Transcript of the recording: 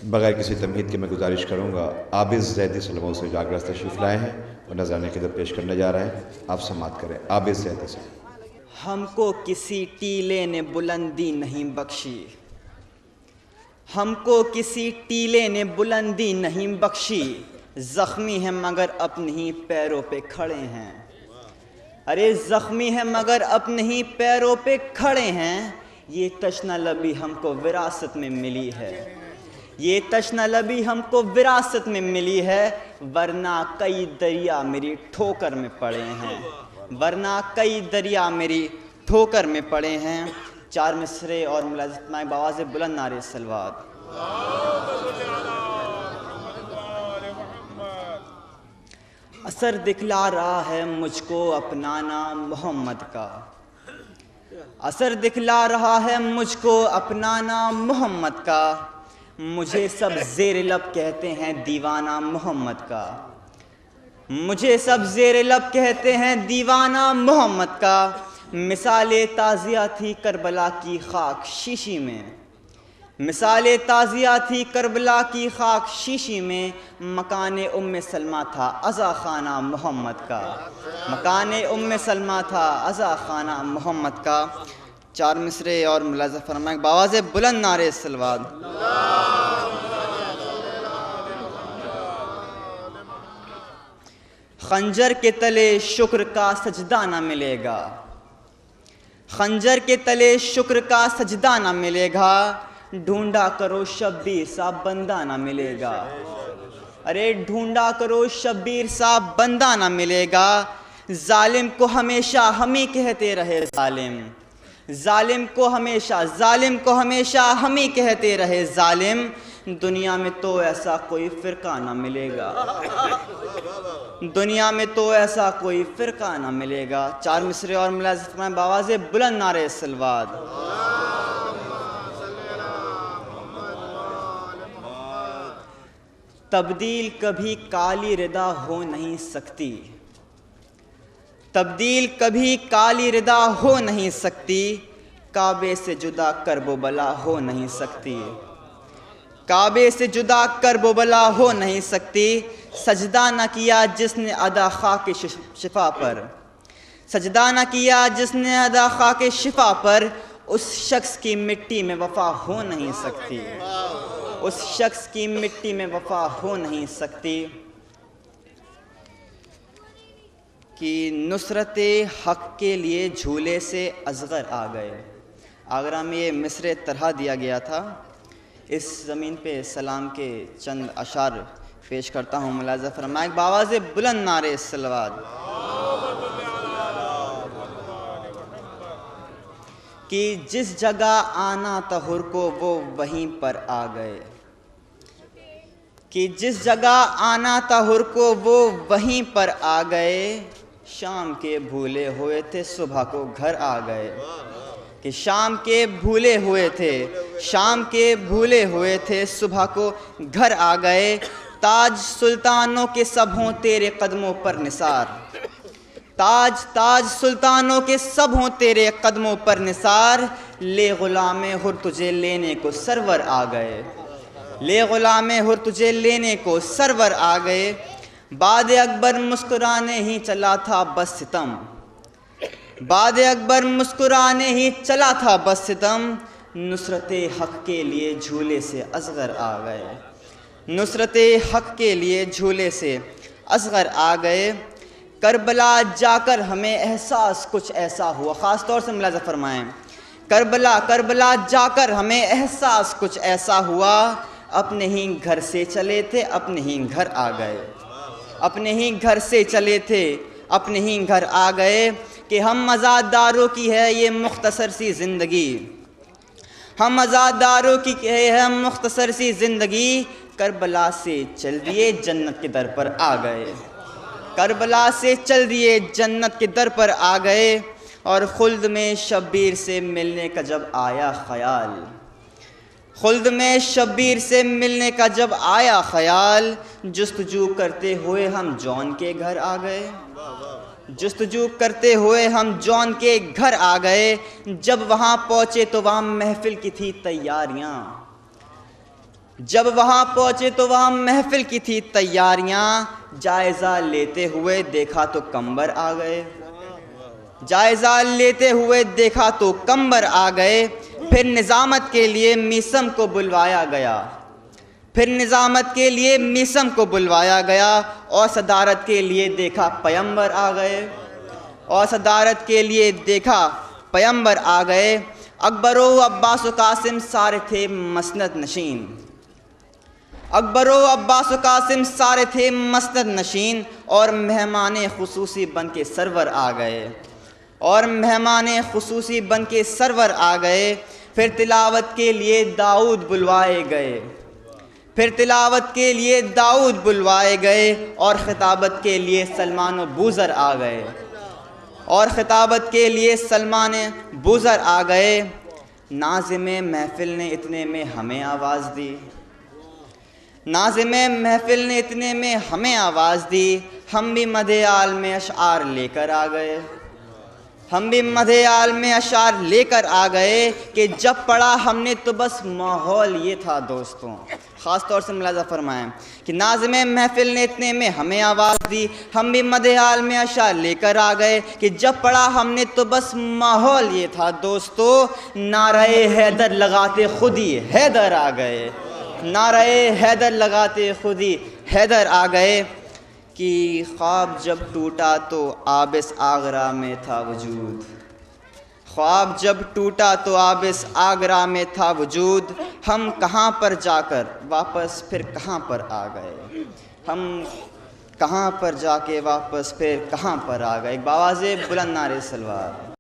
بغیر کسی تمہید کے میں گزارش کروں گا، عابد زیدی سلموں سے جاگرہ تشریف لائے ہیں اور نذرانے کی در پیش کرنے جا رہے ہیں، آپ سماعت کریں۔ عابد زیدی سے ہم کو کسی ٹیلے نے بلندی نہیں بخشی، ہم کو کسی ٹیلے نے بلندی نہیں بخشی، زخمی ہیں مگر اپنے ہی پیروں پہ کھڑے ہیں، ارے زخمی ہیں مگر اپنے ہی پیروں پہ کھڑے ہیں، یہ تشنہ لبی ہم کو وراثت میں ملی ہے، یہ تشنہ لبی ہم کو وراثت میں ملی ہے، ورنہ کئی دریا میری ٹھوکر میں پڑے ہیں، ورنہ کئی دریا میری ٹھوکر میں پڑے ہیں۔ چار مصرے اور ملازمت میں بآواز بلند نعرہ صلوات۔ اثر دکھلا رہا ہے مجھ کو اپنا نام محمد کا، اثر دکھلا رہا ہے مجھ کو اپنا نام محمد کا، مجھے سب زیر لب کہتے ہیں دیوانہ محمد کا، مجھے سب زیر لب کہتے ہیں دیوانہ محمد کا، مثال تازیہ تھی کربلا کی خاک شیشی میں، مثال تازیہ تھی کربلا کی خاک شیشی میں، مکان ام سلمہ تھا عزا خانہ محمد کا، مکان ام سلمہ تھا عزا خانہ محمد کا۔ چار مصرے اور ملاحظہ فرمائیں بآواز بلند نعرہ صلوات۔ خنجر کے تلے شکر کا سجدہ نہ ملے گا، خنجر کے تلے شکر کا سجدہ نہ ملے گا، ڈھونڈا کرو شبیر سا بندہ نہ ملے گا، ارے ڈھونڈا کرو شبیر سا بندہ نہ ملے گا، ظالم کو ہمیشہ ہم ہی کہتے رہے ظالم، ظالم کو ہمیشہ ہم ہی کہتے رہے ظالم، دنیا میں تو ایسا کوئی فرقہ نہ ملے گا، دنیا میں تو ایسا کوئی فرقہ نہ ملے گا۔ چار مصرے اور ملاحظہ فرمائیں بآواز بلند نعرہ صلوات۔ تبدیل کبھی کالی ردا ہو نہیں سکتی، تبدیل کبھی کالی ردا ہو نہیں سکتی، کعبے سے جدا کرب و بلا ہو نہیں سکتی، کعبے سے جدا کرب و بلا ہو نہیں سکتی، سجدہ نہ کیا جس نے ادا خاک شفا پر، سجدہ نہ کیا جس نے ادا خاک شفا پر، اس شخص کی مٹی میں وفا ہو نہیں سکتی، اس شخص کی مٹی میں وفا ہو نہیں سکتی۔ کہ نصرت حق کے لیے جھولے سے اصغر آ گئے۔ آگرہ میں یہ مصرع طرح دیا گیا تھا، اس زمین پہ سلام کے چند اشعار پیش کرتا ہوں، ملاحظہ فرمائیں بآواز بلند نعرہ صلوات۔ کہ جس جگہ آنا تھا حر کو وہ وہیں پر آ گئے، کہ جس جگہ آنا تھا حر کو وہ وہیں پر آ گئے، شام کے بھولے ہوئے تھے صبح کو گھر آ گئے، کہ شام کے بھولے ہوئے تھے، شام کے بھولے ہوئے تھے صبح کو گھر آ گئے، تاج سلطانوں کے سب ہوں تیرے قدموں پر نثار، تاج سلطانوں کے سب ہوں تیرے قدموں پر نثار، لے غلام حر تجھے لینے کو سرور آ گئے، لے غلام حر تجھے لینے کو سرور آ گئے، بعد اکبر مسکرانے ہی چلا تھا بس ستم، بعد اکبر مسکرانے ہی چلا تھا بس ستم، نصرت حق کے لیے جھولے سے اصغر آ گئے، نصرت حق کے لیے جھولے سے اصغر آ گئے، کربلا جا کر ہمیں احساس کچھ ایسا ہوا، خاص طور سے ملاحظہ فرمائیں، کربلا جا کر ہمیں احساس کچھ ایسا ہوا، اپنے ہی گھر سے چلے تھے اپنے ہی گھر آ گئے، اپنے ہی گھر سے چلے تھے اپنے ہی گھر آ گئے، کہ ہم عزاداروں کی ہے یہ مختصر سی زندگی، ہم عزاداروں کی ہے مختصر سی زندگی، کربلا سے چل دیے جنت کے در پر آ گئے، کربلا سے چل دیے جنت کے در پر آ گئے، اور خلد میں شبیر سے ملنے کا جب آیا خیال، خلد میں شبیر سے ملنے کا جب آیا خیال، جستجو کرتے ہوئے ہم جون کے گھر آ گئے، جستجو کرتے ہوئے ہم جون کے گھر آ گئے، جب وہاں پہنچے تو وہاں محفل کی تھی تیاریاں، جب وہاں پہنچے تو وہاں محفل کی تھی تیاریاں، جائزہ لیتے ہوئے دیکھا تو کمبر آ گئے، جائزہ لیتے ہوئے دیکھا تو کمبر آ گئے۔ پھر نظامت کے لیے میثم کو بلوایا گیا، پھر نظامت کے لیے میثم کو بلوایا گیا، اور صدارت کے لیے دیکھا پیمبر آ گئے، اور صدارت کے لیے دیکھا پیمبر آ گئے۔ اکبر و عباس و قاسم سارے تھے مسند نشین، اکبر و عباس و قاسم سارے تھے مسند نشین، اور مہمان خصوصی بن کے سرور آ گئے، اور مہمان خصوصی بن کے سرور آ گئے۔ پھر تلاوت کے لیے داؤد بلوائے گئے، پھر تلاوت کے لیے داؤد بلوائے گئے، اور خطابت کے لیے سلمان و بوذر آ گئے، اور خطابت کے لیے سلمان بوذر آ گئے۔ ناظم محفل نے اتنے میں ہمیں آواز دی، ناظم محفل نے اتنے میں ہمیں آواز دی، ہم بھی مدح آل میں اشعار لے کر آ گئے، ہم بھی مدح آل میں اشعار لے کر آ گئے، کہ جب پڑھا ہم نے تو بس ماحول یہ تھا دوستوں۔ خاص طور سے ملاحظہ فرمائیں کہ ناظم محفل نے اتنے میں ہمیں آواز دی، ہم بھی مدح آل میں اشعار لے کر آ گئے، کہ جب پڑھا ہم نے تو بس ماحول یہ تھا دوستو، نعرہ حیدر لگاتے خود ہی حیدر آ گئے، نعرہ حیدر لگاتے خود ہی حیدر آ گئے۔ کہ خواب جب ٹوٹا تو آبس آگرہ میں تھا وجود، خواب جب ٹوٹا تو آبس آگرہ میں تھا وجود، ہم کہاں پر جا کر واپس پھر کہاں پر آ گئے، ہم کہاں پر جا کے واپس پھر کہاں پر آ گئے۔ ایک باواز بلند نعرہ سلوات۔